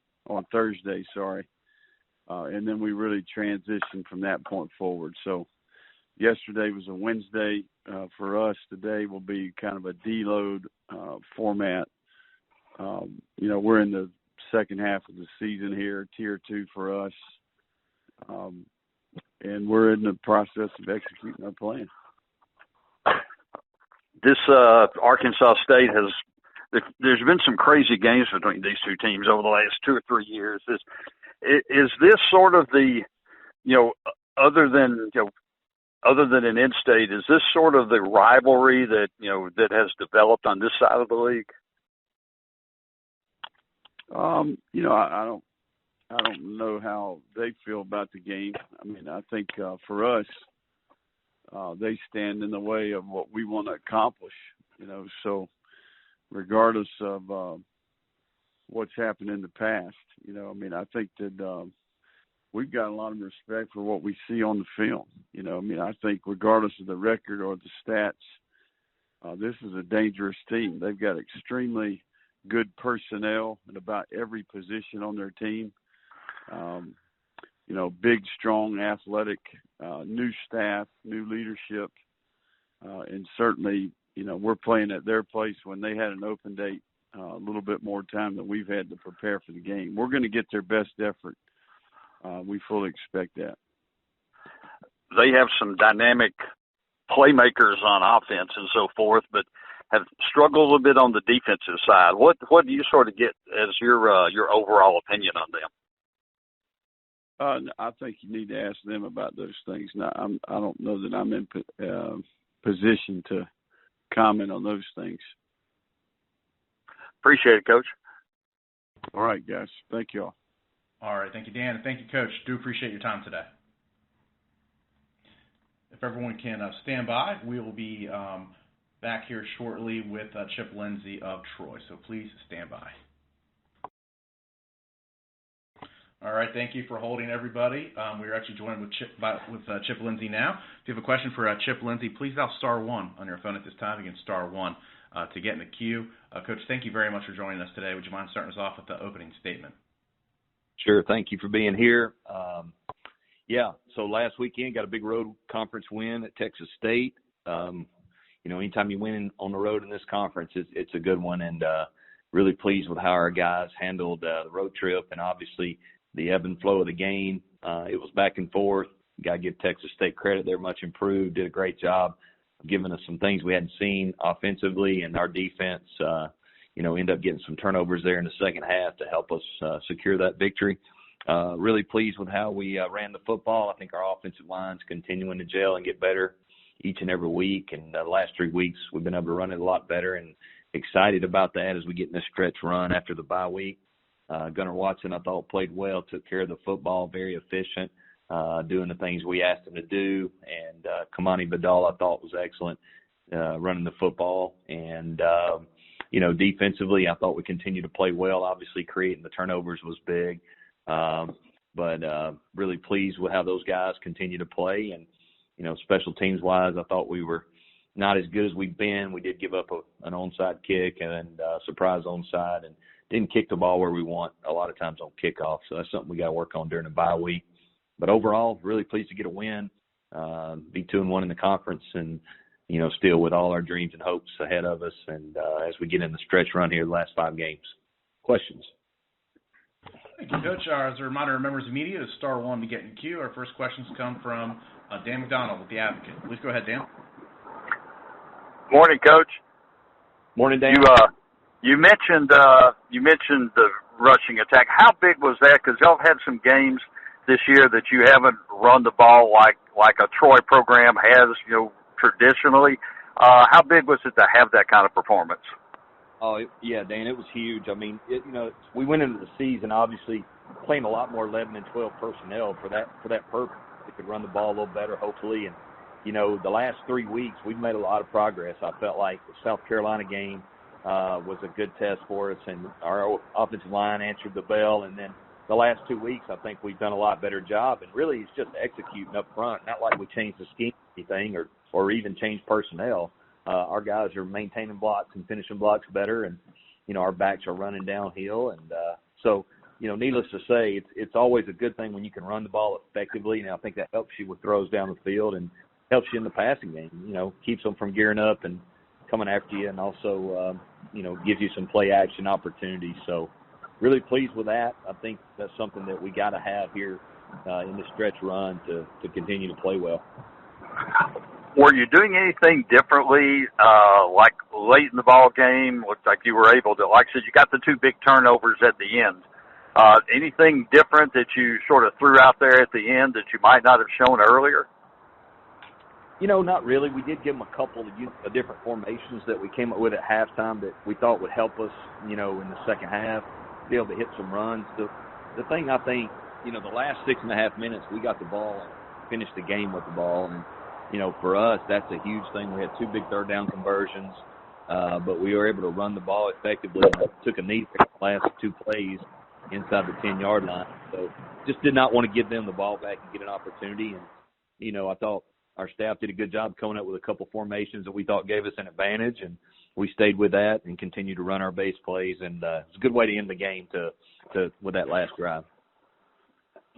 and then we really transitioned from that point forward. So yesterday was a Wednesday for us. Today will be kind of a deload format. We're in the second half of the season here, Tier 2 for us, and we're in the process of executing our plan. This Arkansas State there's been some crazy games between these 2 teams over the last 2 or 3 years. Is this sort of the, other than an in-state, is this sort of the rivalry that, that has developed on this side of the league? I don't know how they feel about the game. I mean, I think for us, they stand in the way of what we want to accomplish. So regardless of what's happened in the past, I think that we've got a lot of respect for what we see on the film. I think regardless of the record or the stats, this is a dangerous team. They've got extremely good personnel in about every position on their team. Big, strong, athletic, new staff, new leadership, and certainly, we're playing at their place when they had an open date, a little bit more time than we've had to prepare for the game. We're going to get their best effort. We fully expect that. They have some dynamic playmakers on offense and so forth, but have struggled a little bit on the defensive side. What do you sort of get as your overall opinion on them? I think you need to ask them about those things. Now, I don't know that I'm in position to comment on those things. Appreciate it, Coach. All right, guys. Thank you all. All right. Thank you, Dan. And thank you, Coach. Do appreciate your time today. If everyone can stand by, we will be back here shortly with Chip Lindsey of Troy. So please stand by. All right, thank you for holding, everybody. We are actually joined with Chip Lindsey now. If you have a question for Chip Lindsey, please dial star 1 on your phone at this time. Again, star 1 to get in the queue. Coach, thank you very much for joining us today. Would you mind starting us off with the opening statement? Sure. Thank you for being here. So last weekend got a big road conference win at Texas State. Anytime you win on the road in this conference, it's a good one, and really pleased with how our guys handled the road trip and obviously the ebb and flow of the game. It was back and forth. Got to give Texas State credit. They're much improved, did a great job of giving us some things we hadn't seen offensively, and our defense, ended up getting some turnovers there in the second half to help us secure that victory. Really pleased with how we ran the football. I think our offensive line's continuing to gel and get better, each and every week. And the last 3 weeks, we've been able to run it a lot better, and excited about that as we get in this stretch run after the bye week. Gunnar Watson, I thought, played well, took care of the football, very efficient, doing the things we asked him to do. And Kamani Vidal, I thought, was excellent running the football. And, defensively, I thought we continued to play well. Obviously, creating the turnovers was big. But really pleased with how those guys continue to play. And, special teams-wise, I thought we were not as good as we've been. We did give up an onside kick and surprise onside, and didn't kick the ball where we want a lot of times on kickoff. So that's something we got to work on during the bye week. But overall, really pleased to get a win, be 2-1 in the conference, and, still with all our dreams and hopes ahead of us. And as we get in the stretch run here, the last 5 games. Questions? Thank you, Coach. As a reminder, members of media, is star 1 to get in queue. Our first questions come from Dan McDonald with The Advocate. Please go ahead, Dan. Morning, Coach. Morning, Dan. You mentioned the rushing attack. How big was that? Because y'all had some games this year that you haven't run the ball like a Troy program has, traditionally. How big was it to have that kind of performance? Oh, yeah, Dan, it was huge. I mean, we went into the season obviously playing a lot more 11 and 12 personnel for that purpose. We could run the ball a little better, hopefully. And, the last 3 weeks we've made a lot of progress. I felt like the South Carolina game was a good test for us, and our offensive line answered the bell. And then the last 2 weeks, I think we've done a lot better job. And really, it's just executing up front. Not like we changed the scheme or anything, or even changed personnel. Our guys are maintaining blocks and finishing blocks better, and our backs are running downhill. And so, needless to say, it's always a good thing when you can run the ball effectively. And I think that helps you with throws down the field and helps you in the passing game. Keeps them from gearing up and coming after you, and also gives you some play action opportunities. So really pleased with that. I think that's something that we got to have here in the stretch run to continue to play well. Were you doing anything differently, like late in the ball game? Looked like you were able to, like I said, you got the 2 big turnovers at the end. Anything different that you sort of threw out there at the end that you might not have shown earlier? Not really. We did give them a couple of different formations that we came up with at halftime that we thought would help us, in the second half, be able to hit some runs. The thing I think, the last 6.5 minutes, we got the ball and finished the game with the ball. And, for us, that's a huge thing. We had 2 big third down conversions, but we were able to run the ball effectively. Took a knee for the last 2 plays inside the 10-yard line. So just did not want to give them the ball back and get an opportunity. And, I thought our staff did a good job coming up with a couple formations that we thought gave us an advantage, and we stayed with that and continued to run our base plays. And it's a good way to end the game with that last drive.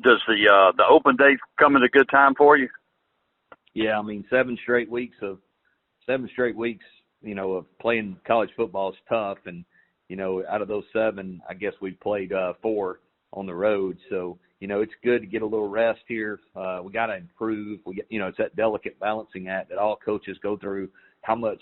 Does the open day come at a good time for you? Yeah, I mean, 7 straight weeks of playing college football is tough. And, out of those 7, I guess we've played 4 on the road. So, it's good to get a little rest here. We got to improve. It's that delicate balancing act that all coaches go through. How much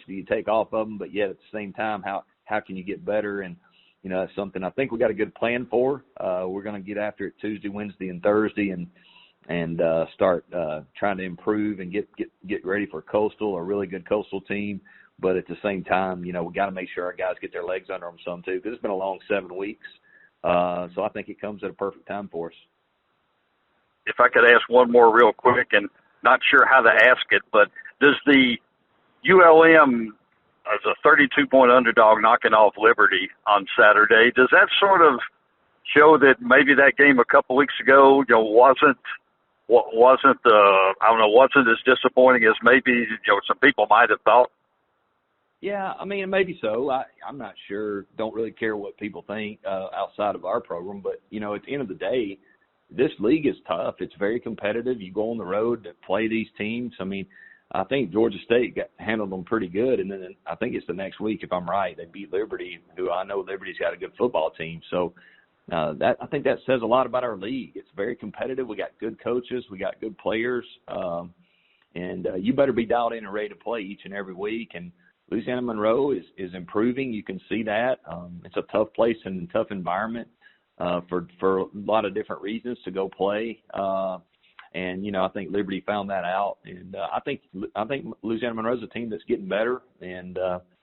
do you take off of them? But yet at the same time, how can you get better? And, that's something I think we got a good plan for. We're going to get after it Tuesday, Wednesday, and Thursday, and start trying to improve and get ready for Coastal, a really good Coastal team. But at the same time, we got to make sure our guys get their legs under them some too, because it's been a long 7 weeks. So I think it comes at a perfect time for us. If I could ask one more real quick, and not sure how to ask it, but does the ULM, as a 32-point underdog knocking off Liberty on Saturday, does that sort of show that maybe that game a couple weeks ago, wasn't as disappointing as maybe some people might have thought? Yeah, I mean, maybe so. I'm not sure. Don't really care what people think outside of our program. But, at the end of the day, this league is tough. It's very competitive. You go on the road to play these teams. I mean, I think Georgia State handled them pretty good. And then I think it's the next week, if I'm right, they beat Liberty, who I know Liberty's got a good football team. So I think that says a lot about our league. It's very competitive. We got good coaches. We got good players. And you better be dialed in and ready to play each and every week. And Louisiana Monroe is improving. You can see that. It's a tough place and a tough environment for a lot of different reasons to go play. And, I think Liberty found that out. And I think Louisiana Monroe's a team that's getting better. And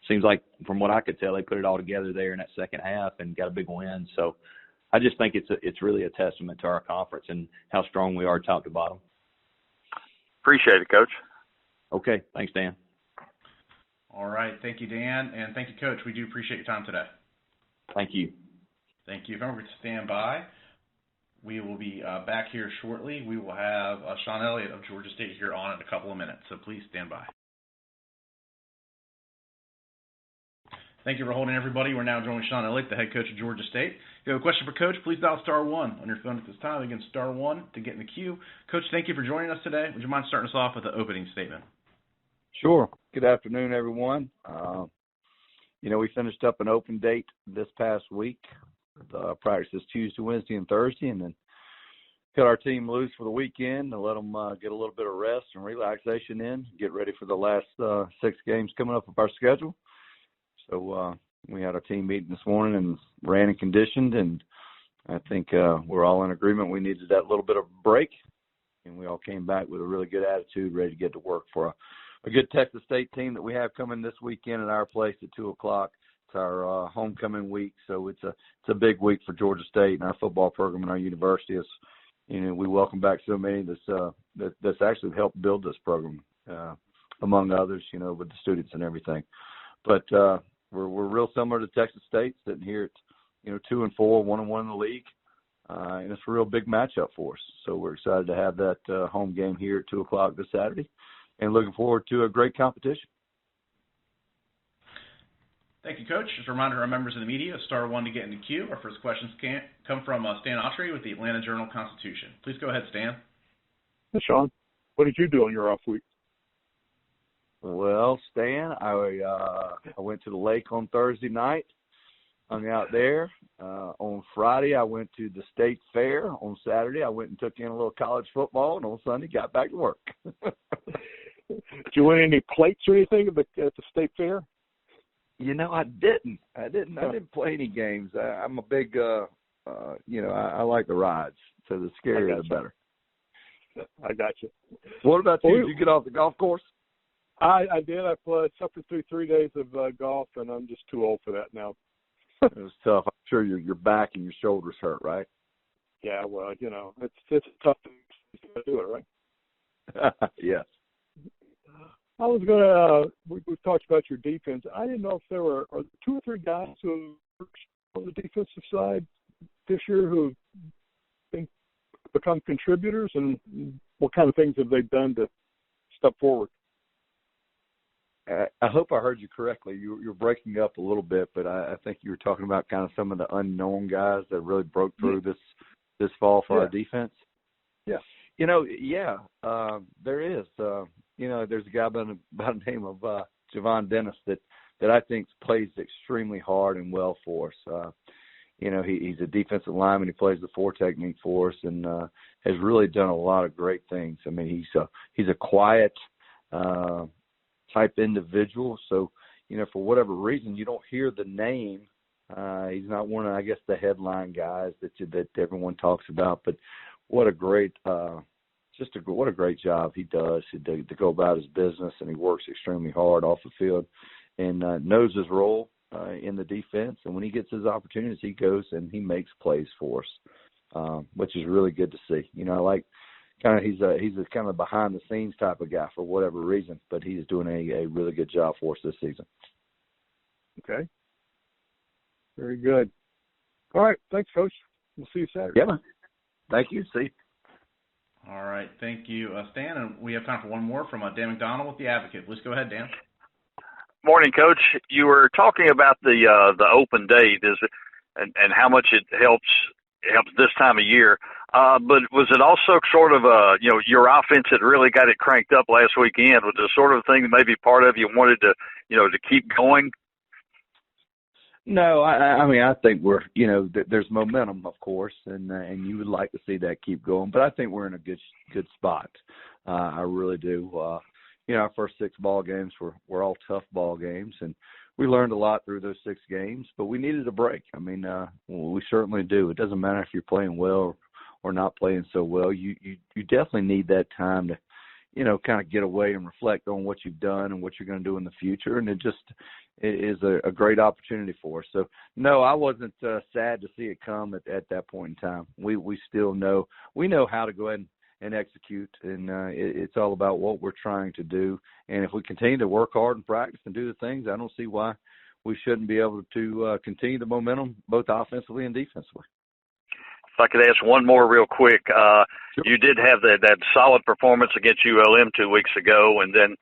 seems like, from what I could tell, they put it all together there in that second half and got a big win. So I just think it's really a testament to our conference and how strong we are top to bottom. Appreciate it, Coach. Okay. Thanks, Dan. All right. Thank you, Dan. And thank you, Coach. We do appreciate your time today. Thank you. Thank you. If everyone could stand by, we will be back here shortly. We will have Shawn Elliott of Georgia State here on in a couple of minutes, so please stand by. Thank you for holding, everybody. We're now joining Shawn Elliott, the head coach of Georgia State. If you have a question for Coach, please dial *1 on your phone at this time. Again, *1 to get in the queue. Coach, thank you for joining us today. Would you mind starting us off with an opening statement? Sure. Good afternoon, everyone. We finished up an open date this past week. The practices Tuesday, Wednesday, and Thursday, and then cut our team loose for the weekend and let them get a little bit of rest and relaxation in, get ready for the last 6 games coming up of our schedule. So we had our team meeting this morning and ran and conditioned, and I think we're all in agreement we needed that little bit of break, and we all came back with a really good attitude, ready to get to work for a good Texas State team that we have coming this weekend at our place at 2 o'clock. It's our homecoming week, so it's a big week for Georgia State and our football program and our university. We welcome back so many that's actually helped build this program, among others, with the students and everything. But we're real similar to Texas State, sitting here at 2-4, 1-1 in the league, and it's a real big matchup for us. So we're excited to have that home game here at 2 o'clock this Saturday, and looking forward to a great competition. Thank you, Coach. Just a reminder to our members of the media, *1 to get in the queue. Our first questions come from Stan Autry with the Atlanta Journal-Constitution. Please go ahead, Stan. Hey, Shawn. What did you do on your off week? Well, Stan, I went to the lake on Thursday night, hung out there. On Friday, I went to the state fair. On Saturday, I went and took in a little college football, and on Sunday, got back to work. Did you win any plates or anything at the state fair? I didn't. I didn't play any games. I'm a big, I like the rides, so the scarier the better. I got you. What about you? Did you get off the golf course? I did. I suffered through 3 days of golf, and I'm just too old for that now. It was tough. I'm sure your back and your shoulders hurt, right? Yeah, well, it's tough to do it, right? Yes. I was going to, we've talked about your defense. I didn't know if there are 2 or 3 guys who are on the defensive side this year who have become contributors, and what kind of things have they done to step forward? I hope I heard you correctly. You're breaking up a little bit, but I think you were talking about kind of some of the unknown guys that really broke through this fall for our defense. Yeah. There is. There's a guy by the name of Javon Dennis that I think plays extremely hard and well for us. He's a defensive lineman. He plays the 4 technique for us and has really done a lot of great things. I mean, he's a quiet type individual. So, for whatever reason, you don't hear the name. He's not one of, I guess, the headline guys that everyone talks about. But what a great what a great job he does to go about his business, and he works extremely hard off the field and knows his role in the defense. And when he gets his opportunities, he goes and he makes plays for us, which is really good to see. I like he's a kind of behind the scenes type of guy for whatever reason, but he's doing a really good job for us this season. Okay. Very good. All right. Thanks, Coach. We'll see you Saturday. Yeah, man. Thank you. See you. All right. Thank you, Stan. And we have time for one more from Dan McDonald with The Advocate. Please go ahead, Dan. Morning, Coach. You were talking about the open date and how much it helps this time of year. But was it also sort of your offense that really got it cranked up last weekend? Was the sort of thing that maybe part of you wanted to keep going? No, I think we're, there's momentum, of course, and you would like to see that keep going. But I think we're in a good spot. I really do. Our first 6 ball games were all tough ball games, and we learned a lot through those 6 games. But we needed a break. I mean, we certainly do. It doesn't matter if you're playing well or not playing so well, you definitely need that time to, kind of get away and reflect on what you've done and what you're going to do in the future. And it just is a great opportunity for us. So, no, I wasn't sad to see it come at that point in time. We still know how to go ahead and execute, and it's all about what we're trying to do. And if we continue to work hard and practice and do the things, I don't see why we shouldn't be able to continue the momentum both offensively and defensively. If I could ask one more real quick, sure. You did have that solid performance against ULM 2 weeks ago, and then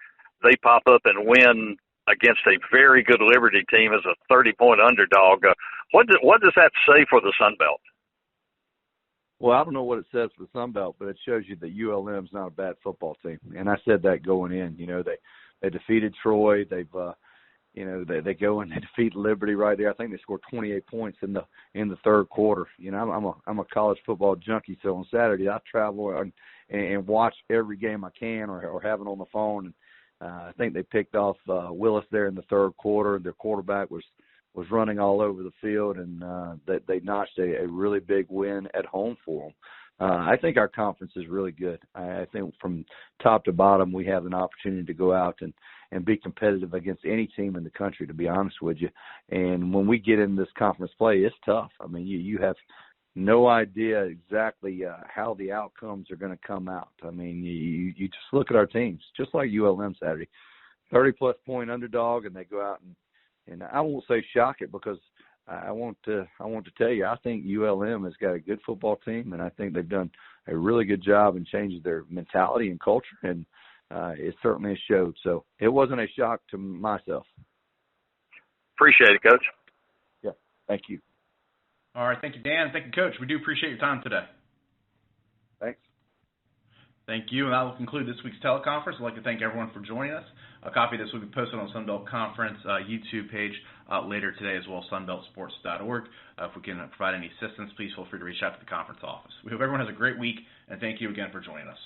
they pop up and win against a very good Liberty team as a 30-point underdog. What does that say for the Sun Belt? Well, I don't know what it says for the Sun Belt, but it shows you that ULM is not a bad football team, and I said that going in. They defeated Troy. They've they go and they defeat Liberty right there. I think they scored 28 points in the third quarter. I'm a college football junkie, so on Saturday I travel and watch every game I can or have it on the phone. And I think they picked off Willis there in the third quarter. Their quarterback was running all over the field, and they notched a really big win at home for them. I think our conference is really good. I think from top to bottom we have an opportunity to go out and be competitive against any team in the country, to be honest with you. And when we get in this conference play, it's tough. I mean, you have no idea exactly how the outcomes are going to come out. I mean, you just look at our teams, just like ULM Saturday, 30-plus point underdog, and they go out and I won't say shock it, because I want to tell you, I think ULM has got a good football team, and I think they've done a really good job in changing their mentality and culture, and it certainly has showed. So it wasn't a shock to myself. Appreciate it, Coach. Yeah, thank you. All right, thank you, Dan. Thank you, Coach. We do appreciate your time today. Thanks. Thank you, and that will conclude this week's teleconference. I'd like to thank everyone for joining us. A copy of this will be posted on the Sunbelt Conference YouTube page later today, as well as sunbeltsports.org. If we can provide any assistance, please feel free to reach out to the conference office. We hope everyone has a great week, and thank you again for joining us.